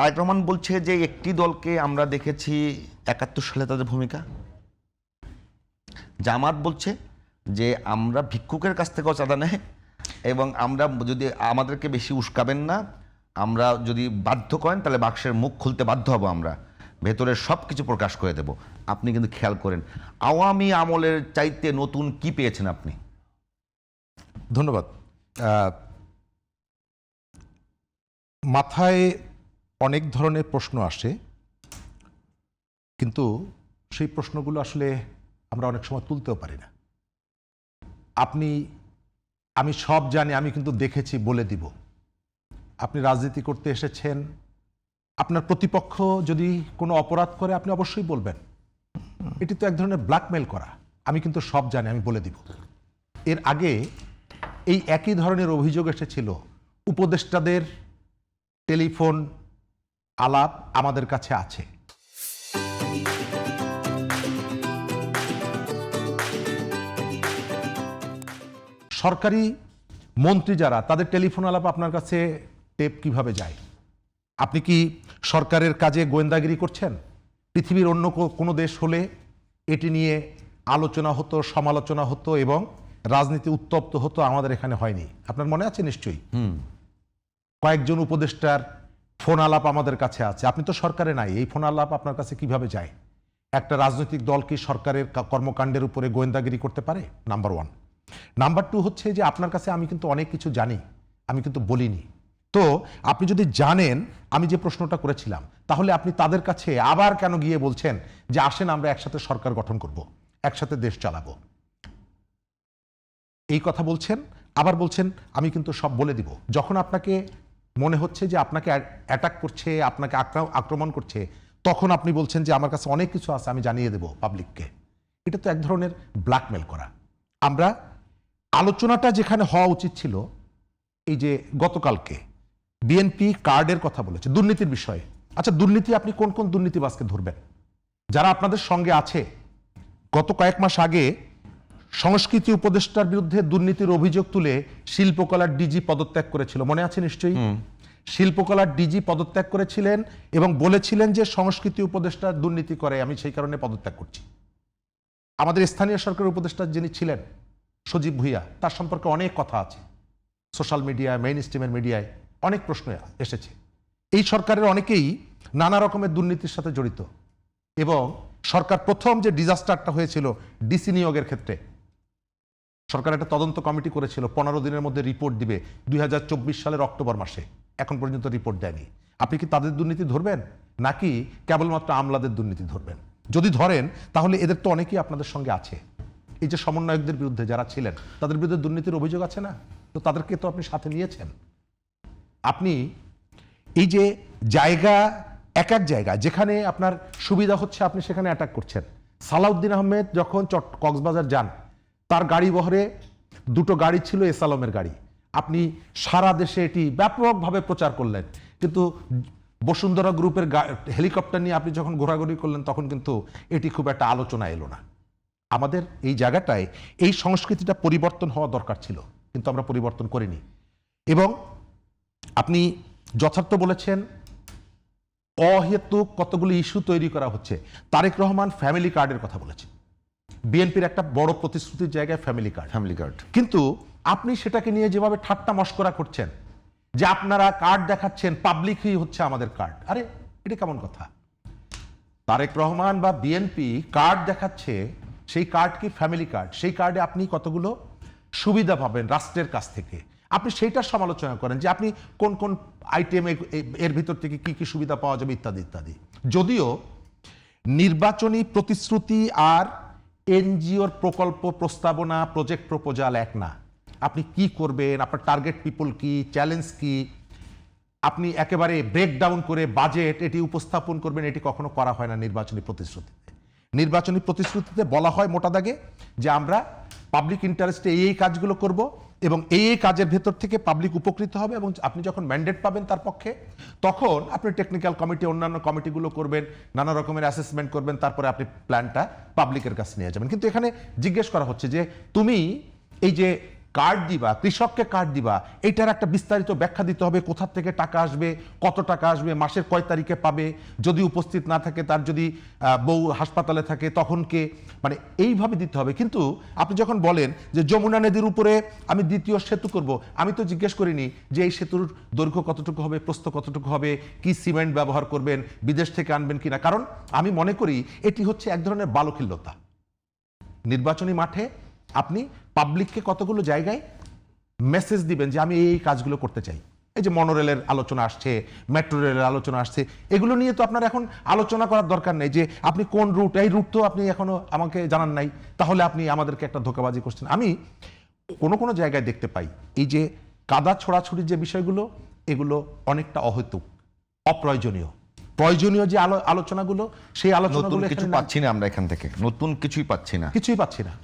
তারেক রহমান বলছে যে একটি দলকে আমরা দেখেছি ৭১ সালে তাদের ভূমিকা। জামাত বলছে যে আমরা ভিক্ষুকের কাছ থেকেও চাঁদা নেয় এবং আমরা যদি আমাদেরকে বেশি উস্কাবেন না, আমরা যদি বাধ্য করেন তাহলে বাক্সের মুখ খুলতে বাধ্য হব, আমরা ভেতরের সব কিছু প্রকাশ করে দেব। আপনি কিন্তু খেয়াল করেন আওয়ামী আমলের চাইতে নতুন কি পেয়েছেন আপনি? ধন্যবাদ। মাথায় অনেক ধরনের প্রশ্ন আসে, কিন্তু সেই প্রশ্নগুলো আসলে আমরা অনেক সময় তুলতেও পারি না। আমি সব জানি, আমি কিন্তু দেখেছি বলে দিব। আপনি রাজনীতি করতে এসেছেন, আপনার প্রতিপক্ষ যদি কোনো অপরাধ করে আপনি অবশ্যই বলবেন। এটি তো এক ধরনের ব্ল্যাকমেল করা। আমি কিন্তু সব জানি, আমি বলে দিব। এর আগে এই একই ধরনের অভিযোগ এসেছিল, উপদেষ্টাদের টেলিফোন আলাপ আমাদের কাছে আছে। সরকারি মন্ত্রী যারা, তাদের টেলিফোন আলাপ আপনার কাছে টেপ কিভাবে যায়? আপনি কি সরকারের কাজে গোয়েন্দাগিরি করছেন? পৃথিবীর অন্য কোনো দেশ হলে এটি নিয়ে আলোচনা হতো, সমালোচনা হতো এবং রাজনীতি উত্তপ্ত হতো। আমাদের এখানে হয়নি। আপনার মনে আছে নিশ্চয়ই। কয়েকজন উপদেষ্টার ফোন আলাপ আমাদের কাছে আছে। আপনি তো সরকারে নাই, এই ফোন আলাপ আপনার কাছে কিভাবে যায়? একটা রাজনৈতিক দল কি সরকারের কর্মকাণ্ডের উপরে গোয়েন্দাগিরি করতে পারে? Number one. নাম্বার টু হচ্ছে যে আপনার কাছে আমি কিন্তু অনেক কিছু জানি, আমি কিন্তু বলিনি। তো আপনি যদি জানেন আমি যে প্রশ্নটা করেছিলাম, তাহলে আপনি তাদের কাছে আবার কেন গিয়ে বলছেন যে আসেন আমরা একসাথে সরকার গঠন করব, একসাথে দেশ চালাবো? এই কথা বলছেন, আবার বলছেন আমি কিন্তু সব বলে দিব। যখন আপনাকে মনে হচ্ছে যে আপনাকে অ্যাটাক করছে, আপনাকে আক্রমণ করছে, তখন আপনি বলছেন যে আমার কাছে অনেক কিছু আছে, আমি জানিয়ে দেব পাবলিককে। এটা তো এক ধরনের ব্ল্যাকমেল করা। আমরা আলোচনাটা যেখানে হওয়া উচিত ছিল, এই যে গতকালকে বিএনপি কার্ডের কথা বলেছে, দুর্নীতির বিষয়ে। আচ্ছা, দুর্নীতি আপনি কোন কোন দুর্নীতিবাজকে ধরবেন যারা আপনাদের সঙ্গে আছে? গত কয়েক মাস আগে সংস্কৃতি উপদেষ্টার বিরুদ্ধে দুর্নীতির অভিযোগ তুলে শিল্পকলার ডিজি পদত্যাগ করেছিল, মনে আছে নিশ্চয়ই? শিল্পকলার ডিজি পদত্যাগ করেছিলেন এবং বলেছিলেন যে সংস্কৃতি উপদেষ্টা দুর্নীতি করে, আমি সেই কারণে পদত্যাগ করছি। আমাদের স্থানীয় সরকারের উপদেষ্টা যিনি ছিলেন সজীব ভুইয়া, তার সম্পর্কে অনেক কথা আছে। সোশ্যাল মিডিয়ায়, মেইন স্ট্রিমের মিডিয়ায় অনেক প্রশ্ন এসেছে। এই সরকারের অনেকেই নানা রকমের দুর্নীতির সাথে জড়িত এবং সরকার প্রথম যে ডিজাস্টারটা হয়েছিল ডিসি নিয়োগের ক্ষেত্রে, সরকার একটা তদন্ত কমিটি করেছিল, 15 দিনের মধ্যে রিপোর্ট দিবে, 2024 সালের অক্টোবর মাসে। এখন পর্যন্ত রিপোর্ট দেয়নি। আপনি কি তাদের দুর্নীতি ধরবেন নাকি কেবলমাত্র আমলাদের দুর্নীতি ধরবেন? যদি ধরেন তাহলে এদের তো অনেকেই আপনাদের সঙ্গে আছে। এই যে সমন্বয়কদের বিরুদ্ধে যারা ছিলেন, তাদের বিরুদ্ধে দুর্নীতির অভিযোগ আছে না? তো তাদেরকে তো আপনি সাথে নিয়েছেন। আপনি এই যে জায়গা, এক এক জায়গা যেখানে আপনার সুবিধা হচ্ছে আপনি সেখানে অ্যাটাক করছেন। সালাউদ্দিন আহমেদ যখন কক্সবাজার যান, তার গাড়ি বহরে 2টো গাড়ি ছিল এস আলমের গাড়ি। আপনি সারা দেশে এটি ব্যাপকভাবে প্রচার করলেন, কিন্তু বসুন্ধরা গ্রুপের হেলিকপ্টার নিয়ে আপনি যখন ঘোরাঘুরি করলেন তখন কিন্তু এটি খুব একটা আলোচনা এলো না। আমাদের এই জায়গাটায় এই সংস্কৃতিটা পরিবর্তন হওয়া দরকার ছিল, কিন্তু আমরা পরিবর্তন করিনি। এবং আপনি যথার্থ বলেছেন, অহেতুক কতগুলো ইস্যু তৈরি করা হচ্ছে। তারেক রহমান ফ্যামিলি কার্ডের কথা বলেছেন। বিএনপির একটা বড় প্রতিশ্রুতির জায়গায় ফ্যামিলি কার্ড, কিন্তু আপনি সেটাকে নিয়ে যেভাবে ঠাট্টা মশকরা করছেন যে আপনারা কার্ড দেখাচ্ছেন, পাবলিকই হচ্ছে আমাদের কার্ড। আরে এটা কেমন কথা? তারেক রহমান বা বিএনপি কার্ড দেখাচ্ছে, সেই কার্ড কি ফ্যামিলি কার্ড? সেই কার্ডে আপনি কতগুলো সুবিধা পাবেন রাষ্ট্রের কাছ থেকে, আপনি সেইটার সমালোচনা করেন যে আপনি কোন কোন আইটেম এর ভিতর থেকে কি কি সুবিধা পাওয়া যাবে ইত্যাদি ইত্যাদি। যদিও নির্বাচনী প্রতিশ্রুতি আর এনজিওর প্রকল্প প্রস্তাবনা, প্রজেক্ট প্রপোজাল এক না। আপনি কি করবেন, আপনার টার্গেট পিপল কি, চ্যালেঞ্জ কি, আপনি একেবারে ব্রেকডাউন করে বাজেট এটি উপস্থাপন করবেন, এটি কখনো করা হয় না নির্বাচনী প্রতিশ্রুতিতে। নির্বাচনী প্রতিশ্রুতিতে বলা হয় মোটা দাগে যে আমরা পাবলিক ইন্টারেস্টে এই কাজগুলো করব এবং এই কাজের ভেতর থেকে পাবলিক উপকৃত হবে, এবং আপনি যখন ম্যান্ডেট পাবেন তার পক্ষে, তখন আপনি টেকনিক্যাল কমিটি, অন্যান্য কমিটিগুলো করবেন, নানা রকমের অ্যাসেসমেন্ট করবেন, তারপরে আপনি প্ল্যানটা পাবলিকের কাছে নিয়ে যাবেন। কিন্তু এখানে জিজ্ঞেস করা হচ্ছে যে তুমি এই যে কার্ড দিবা, কৃষককে কার্ড দিবা, এটার একটা বিস্তারিত ব্যাখ্যা দিতে হবে, কোথা থেকে টাকা আসবে, কত টাকা আসবে, মাসের কয় তারিখে পাবে, যদি উপস্থিত না থাকে, তার যদি বউ হাসপাতালে থাকে তখন কে, মানে এইভাবে দিতে হবে। কিন্তু আপনি যখন বলেন যে যমুনা নদীর উপরে আমি দ্বিতীয় সেতু করব, আমি তো জিজ্ঞেস করিনি যে এই সেতুর দৈর্ঘ্য কতটুকু হবে, প্রস্থ কতটুকু হবে, কি সিমেন্ট ব্যবহার করবেন, বিদেশ থেকে আনবেন কিনা। কারণ আমি মনে করি এটি হচ্ছে এক ধরনের বালখিল্যতা। নির্বাচনী মাঠে আপনি পাবলিককে কতগুলো জায়গায় মেসেজ দিবেন যে আমি এই কাজগুলো করতে চাই। এই যে মনোরেলের আলোচনা আসছে, মেট্রো রেলের আলোচনা আসছে, এগুলো নিয়ে তো আপনার এখন আলোচনা করার দরকার নেই যে আপনি কোন রুট, এই রুট তো আপনি এখনো আমাকে জানান নাই, তাহলে আপনি আমাদেরকে একটা ধোঁকাবাজি করছেন। আমি কোনো কোনো জায়গায় দেখতে পাই এই যে কাদা ছোড়াছুড়ির যে বিষয়গুলো, এগুলো অনেকটা অহেতুক, অপ্রয়োজনীয়। প্রয়োজনীয় যে আলোচনাগুলো, সেই নতুন আলোচনাগুলো কিছু এখানে পাচ্ছি না আমরা, এখান থেকে নতুন কিছুই পাচ্ছি না। কিছুই পাচ্ছি না।